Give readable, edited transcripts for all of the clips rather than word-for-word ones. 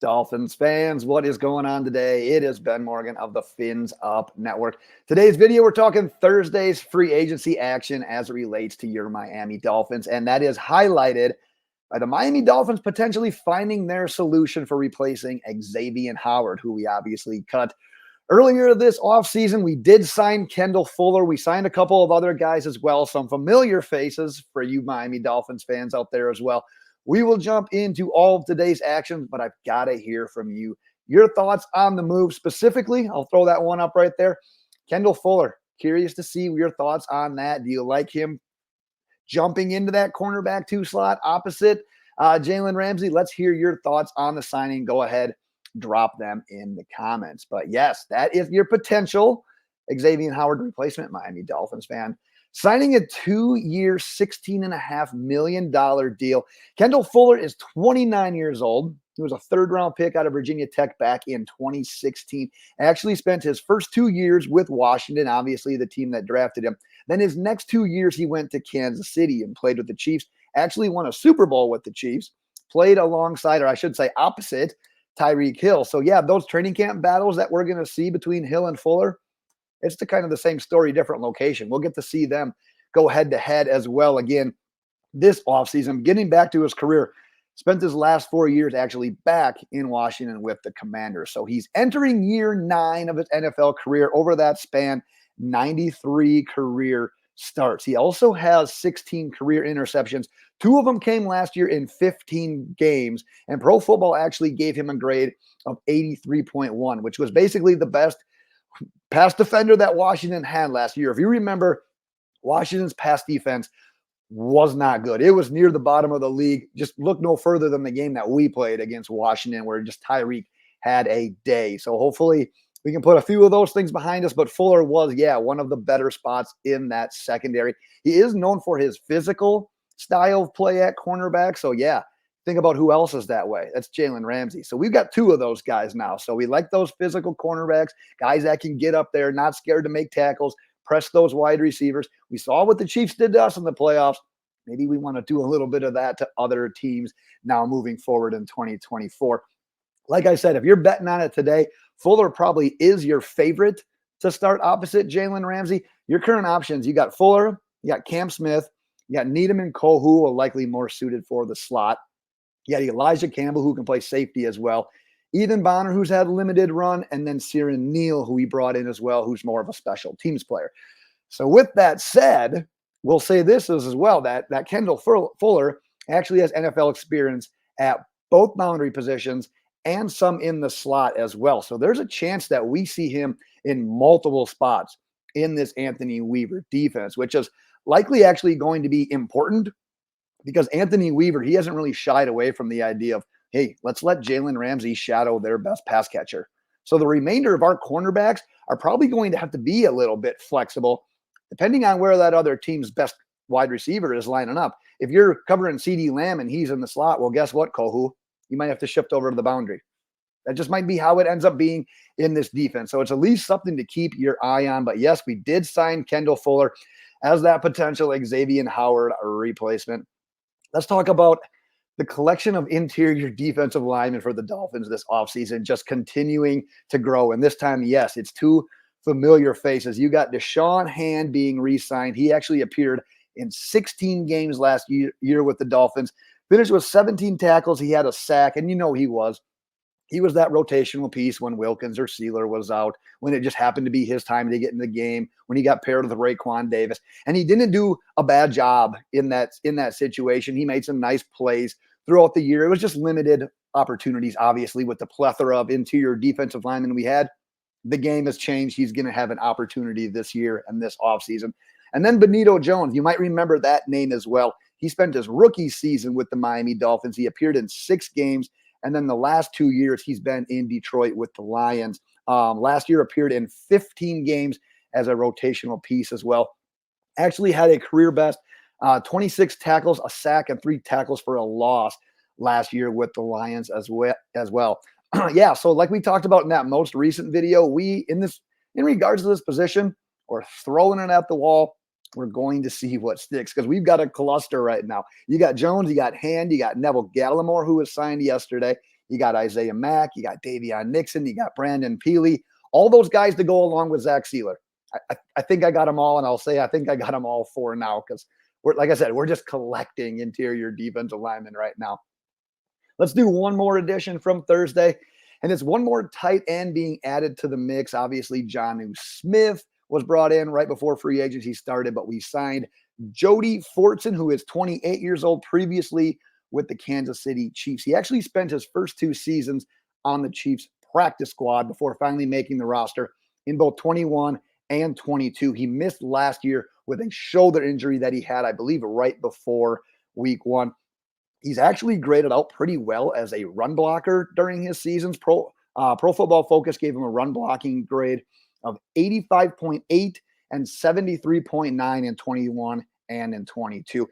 Dolphins fans, what is going on today? It is Ben Morgan of the Fins Up Network. Today's video, we're talking Thursday's free agency action as it relates to your Miami Dolphins, and that is highlighted by the Miami Dolphins potentially finding their solution for replacing Xavien Howard, who we obviously cut earlier this offseason. We did sign Kendall Fuller. We signed a couple of other guys as well, some familiar faces for you Miami Dolphins fans out there as well. We will jump into all of today's actions, but I've got to hear from you. Your thoughts on the move specifically. I'll throw that one up right there. Kendall Fuller, curious to see your thoughts on that. Do you like him jumping into that cornerback 2 slot opposite Jalen Ramsey? Let's hear your thoughts on the signing. Go ahead, drop them in the comments. But yes, that is your potential Xavien Howard replacement, Miami Dolphins fan. Signing a 2-year, $16.5 million deal. Kendall Fuller is 29 years old. He was a third-round pick out of Virginia Tech back in 2016. Actually spent his first 2 years with Washington, obviously the team that drafted him. Then his next 2 years, he went to Kansas City and played with the Chiefs. Actually won a Super Bowl with the Chiefs. Played alongside, or I should say opposite, Tyreek Hill. So yeah, those training camp battles that we're going to see between Hill and Fuller, it's the kind of the same story, different location. We'll get to see them go head-to-head as well again this offseason. Getting back to his career, spent his last 4 years actually back in Washington with the Commanders. So he's entering year 9 of his NFL career. Over that span, 93 career starts. He also has 16 career interceptions. 2 of them came last year in 15 games, and Pro Football actually gave him a grade of 83.1, which was basically the best pass defender that Washington had last year. If you remember, Washington's pass defense was not good. It was near the bottom of the league. Just look no further than the game that we played against Washington, where just Tyreek had a day. So hopefully we can put a few of those things behind us. But Fuller was, one of the better spots in that secondary. He is known for his physical style of play at cornerback. So think about who else is that way. That's Jalen Ramsey. So we've got 2 of those guys now. So we like those physical cornerbacks, guys that can get up there, not scared to make tackles, press those wide receivers. We saw what the Chiefs did to us in the playoffs. Maybe we want to do a little bit of that to other teams now moving forward in 2024. Like I said, if you're betting on it today, Fuller probably is your favorite to start opposite Jalen Ramsey. Your current options, you got Fuller, you got Cam Smith, you got Needham and Kohue, likely more suited for the slot. You got Elijah Campbell, who can play safety as well. Ethan Bonner, who's had limited run, and then Siren Neal, who we brought in as well, who's more of a special teams player. So with that said, we'll say this as well, that Kendall Fuller actually has NFL experience at both boundary positions and some in the slot as well. So there's a chance that we see him in multiple spots in this Anthony Weaver defense, which is likely actually going to be important, because Anthony Weaver, he hasn't really shied away from the idea of, hey, let's let Jalen Ramsey shadow their best pass catcher. So the remainder of our cornerbacks are probably going to have to be a little bit flexible, depending on where that other team's best wide receiver is lining up. If you're covering CeeDee Lamb and he's in the slot, well, guess what, Kohue? You might have to shift over to the boundary. That just might be how it ends up being in this defense. So it's at least something to keep your eye on. But yes, we did sign Kendall Fuller as that potential Xavien Howard replacement. Let's talk about the collection of interior defensive linemen for the Dolphins this offseason, just continuing to grow. And this time, yes, it's 2 familiar faces. You got Deshaun Hand being re-signed. He actually appeared in 16 games last year with the Dolphins, finished with 17 tackles. He had a sack, and he was that rotational piece when Wilkins or Sealer was out, when it just happened to be his time to get in the game, when he got paired with Raekwon Davis. And he didn't do a bad job in that situation. He made some nice plays throughout the year. It was just limited opportunities, obviously, with the plethora of interior defensive linemen we had. The game has changed. He's going to have an opportunity this year and this offseason. And then Benito Jones, you might remember that name as well. He spent his rookie season with the Miami Dolphins. He appeared in 6 games. And then the last 2 years, he's been in Detroit with the Lions. Last year appeared in 15 games as a rotational piece as well. Actually had a career best 26 tackles, a sack, and 3 tackles for a loss last year with the Lions as well. So like we talked about in that most recent video, in regards to this position, we're throwing it at the wall. We're going to see what sticks, because we've got a cluster right now. You got Jones, you got Hand, you got Neville Gallimore, who was signed yesterday. You got Isaiah Mack, you got Davion Nixon, you got Brandon Peely, all those guys to go along with Zach Sealer. I think I got them all, and I'll say I think I got them all for now because, like I said, we're just collecting interior defensive linemen right now. Let's do one more edition from Thursday, and it's one more tight end being added to the mix. Obviously, Jonnu Smith was brought in right before free agency started, but we signed Jody Fortson, who is 28 years old, previously with the Kansas City Chiefs. He actually spent his first 2 seasons on the Chiefs practice squad before finally making the roster in both 21 and 22. He missed last year with a shoulder injury that he had, I believe, right before week 1. He's actually graded out pretty well as a run blocker during his seasons. Pro Football Focus gave him a run blocking grade of 85.8 and 73.9 in 21 and in 22.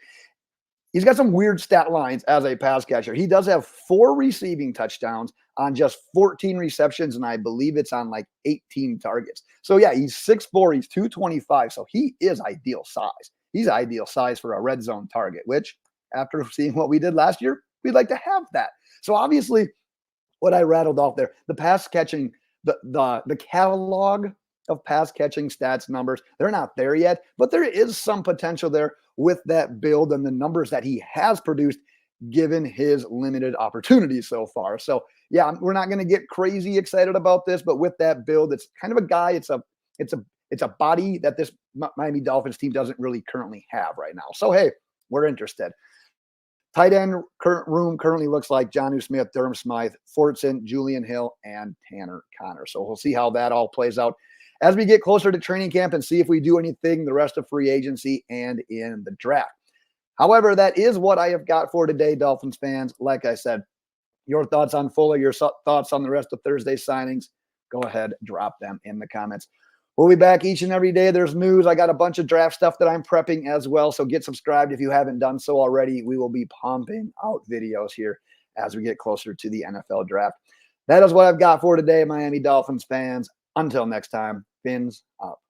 He's got some weird stat lines as a pass catcher. He does have 4 receiving touchdowns on just 14 receptions, and I believe it's on like 18 targets. So yeah, he's 6'4", he's 225, so he is ideal size. He's ideal size for a red zone target, which after seeing what we did last year, we'd like to have that. So obviously, what I rattled off there, the pass catching, the catalog of pass catching stats numbers, they're not there yet, but there is some potential there with that build and the numbers that he has produced given his limited opportunities so far. So yeah, we're not going to get crazy excited about this, but with that build, it's kind of a guy, it's a body that this Miami Dolphins team doesn't really currently have right now. So hey, we're interested. Tight end room currently looks like Jonnu Smith, Durham Smythe, Fortson, Julian Hill, and Tanner Connor. So we'll see how that all plays out as we get closer to training camp and see if we do anything the rest of free agency and in the draft. However, that is what I have got for today, Dolphins fans. Like I said, your thoughts on Fuller, your thoughts on the rest of Thursday's signings, go ahead, drop them in the comments. We'll be back each and every day. There's news. I got a bunch of draft stuff that I'm prepping as well. So get subscribed if you haven't done so already. We will be pumping out videos here as we get closer to the NFL draft. That is what I've got for today, Miami Dolphins fans. Until next time, fins up.